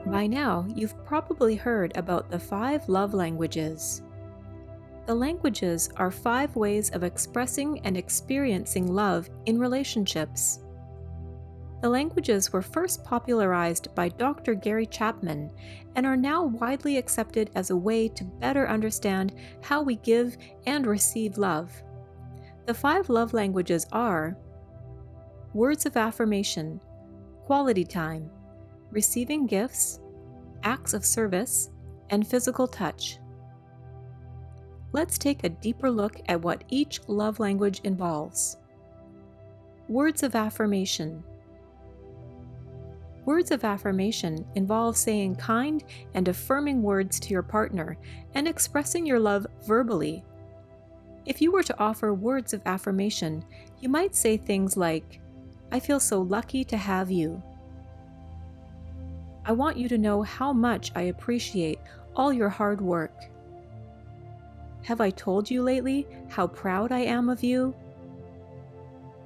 By now, you've probably heard about the 5 love languages. The languages are 5 ways of expressing and experiencing love in relationships. The languages were first popularized by Dr. Gary Chapman and are now widely accepted as a way to better understand how we give and receive love. The 5 love languages are words of affirmation, quality time, receiving gifts, acts of service, and physical touch. Let's take a deeper look at what each love language involves. Words of affirmation. Words of affirmation involve saying kind and affirming words to your partner and expressing your love verbally. If you were to offer words of affirmation, you might say things like, "I feel so lucky to have you." "I want you to know how much I appreciate all your hard work." "Have I told you lately how proud I am of you?"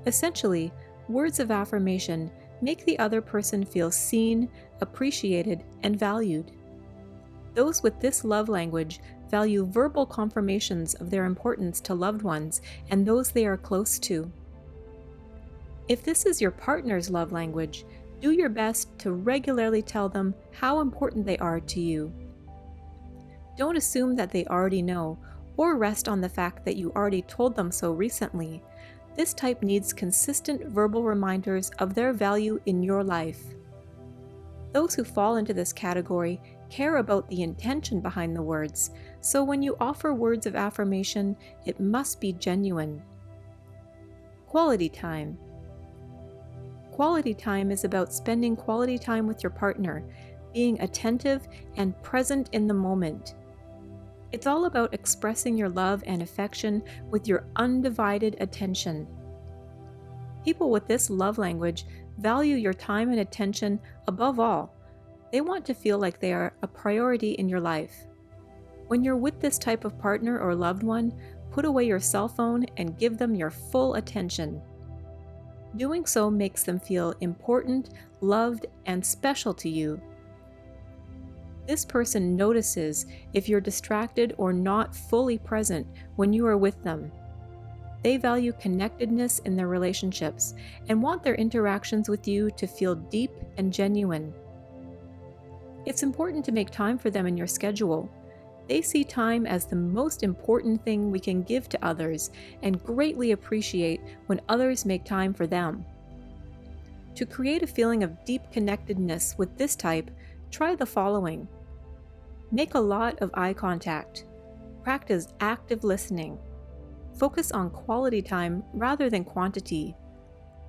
Essentially, words of affirmation make the other person feel seen, appreciated, and valued. Those with this love language value verbal confirmations of their importance to loved ones and those they are close to. If this is your partner's love language, do your best to regularly tell them how important they are to you. Don't assume that they already know, or rest on the fact that you already told them so recently. This type needs consistent verbal reminders of their value in your life. Those who fall into this category care about the intention behind the words, so when you offer words of affirmation, it must be genuine. Quality time. Quality time is about spending quality time with your partner, being attentive and present in the moment. It's all about expressing your love and affection with your undivided attention. People with this love language value your time and attention above all. They want to feel like they are a priority in your life. When you're with this type of partner or loved one, put away your cell phone and give them your full attention. Doing so makes them feel important, loved, and special to you. This person notices if you're distracted or not fully present when you are with them. They value connectedness in their relationships and want their interactions with you to feel deep and genuine. It's important to make time for them in your schedule. They see time as the most important thing we can give to others and greatly appreciate when others make time for them. To create a feeling of deep connectedness with this type, try the following. Make a lot of eye contact. Practice active listening. Focus on quality time rather than quantity.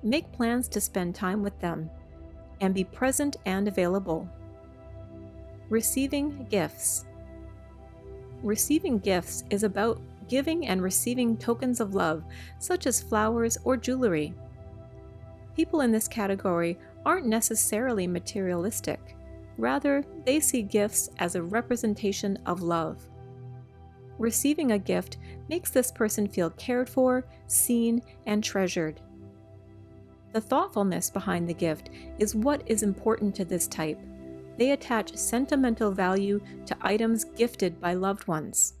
Make plans to spend time with them. And be present and available. Receiving gifts. Receiving gifts is about giving and receiving tokens of love, such as flowers or jewelry. People in this category aren't necessarily materialistic. Rather, they see gifts as a representation of love. Receiving a gift makes this person feel cared for, seen, and treasured. The thoughtfulness behind the gift is what is important to this type. They attach sentimental value to items gifted by loved ones.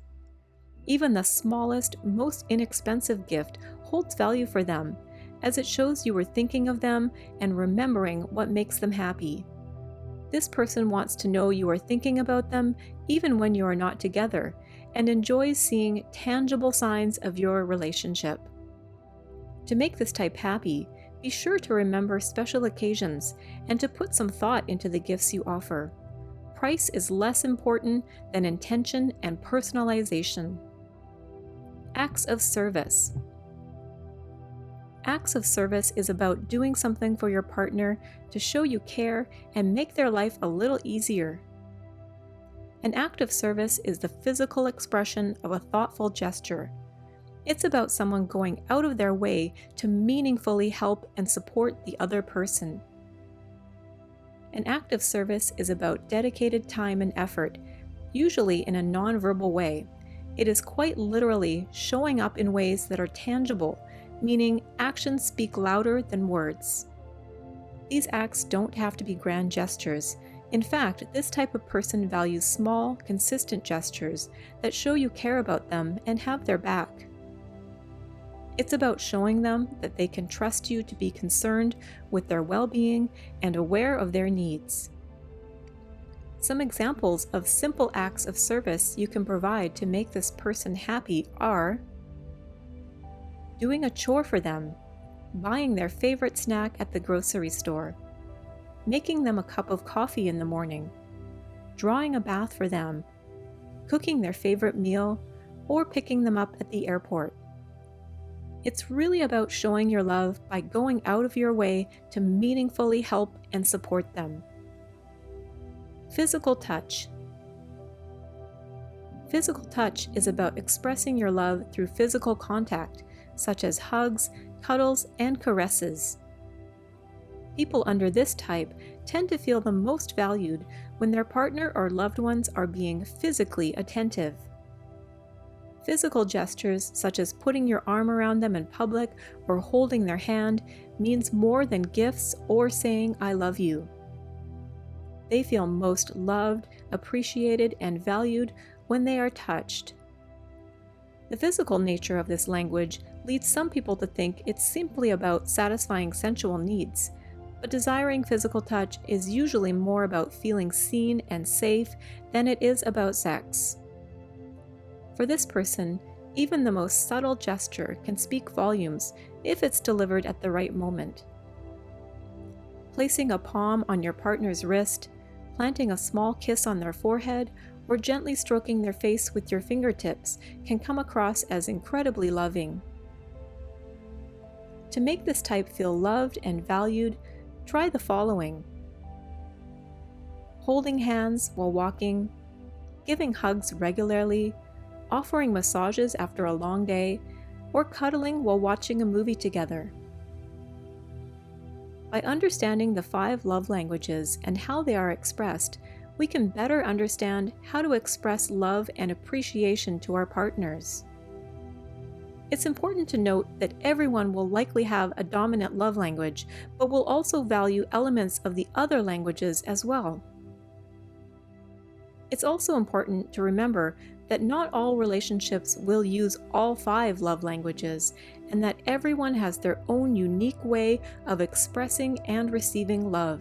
Even the smallest, most inexpensive gift holds value for them, as it shows you were thinking of them and remembering what makes them happy. This person wants to know you are thinking about them even when you are not together, and enjoys seeing tangible signs of your relationship. To make this type happy, be sure to remember special occasions and to put some thought into the gifts you offer. Price is less important than intention and personalization. Acts of service. Acts of service is about doing something for your partner to show you care and make their life a little easier. An act of service is the physical expression of a thoughtful gesture. It's about someone going out of their way to meaningfully help and support the other person. An act of service is about dedicated time and effort, usually in a nonverbal way. It is quite literally showing up in ways that are tangible, meaning actions speak louder than words. These acts don't have to be grand gestures. In fact, this type of person values small, consistent gestures that show you care about them and have their back. It's about showing them that they can trust you to be concerned with their well-being and aware of their needs. Some examples of simple acts of service you can provide to make this person happy are doing a chore for them, buying their favorite snack at the grocery store, making them a cup of coffee in the morning, drawing a bath for them, cooking their favorite meal, or picking them up at the airport. It's really about showing your love by going out of your way to meaningfully help and support them. Physical touch. Physical touch is about expressing your love through physical contact, such as hugs, cuddles, and caresses. People under this type tend to feel the most valued when their partner or loved ones are being physically attentive. Physical gestures, such as putting your arm around them in public or holding their hand, means more than gifts or saying "I love you." They feel most loved, appreciated, and valued when they are touched. The physical nature of this language leads some people to think it's simply about satisfying sensual needs, but desiring physical touch is usually more about feeling seen and safe than it is about sex. For this person, even the most subtle gesture can speak volumes if it's delivered at the right moment. Placing a palm on your partner's wrist, planting a small kiss on their forehead, or gently stroking their face with your fingertips can come across as incredibly loving. To make this type feel loved and valued, try the following: holding hands while walking, giving hugs regularly, offering massages after a long day, or cuddling while watching a movie together. By understanding the 5 love languages and how they are expressed, we can better understand how to express love and appreciation to our partners. It's important to note that everyone will likely have a dominant love language, but will also value elements of the other languages as well. It's also important to remember that not all relationships will use all 5 love languages, and that everyone has their own unique way of expressing and receiving love.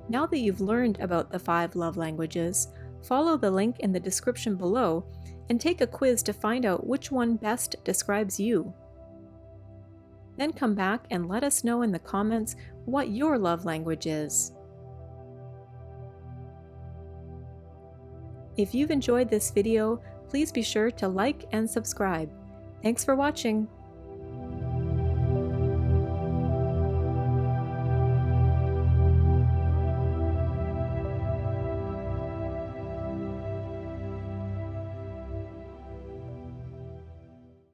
Now that you've learned about the 5 love languages, follow the link in the description below and take a quiz to find out which one best describes you. Then come back and let us know in the comments what your love language is. If you've enjoyed this video, please be sure to like and subscribe. Thanks for watching.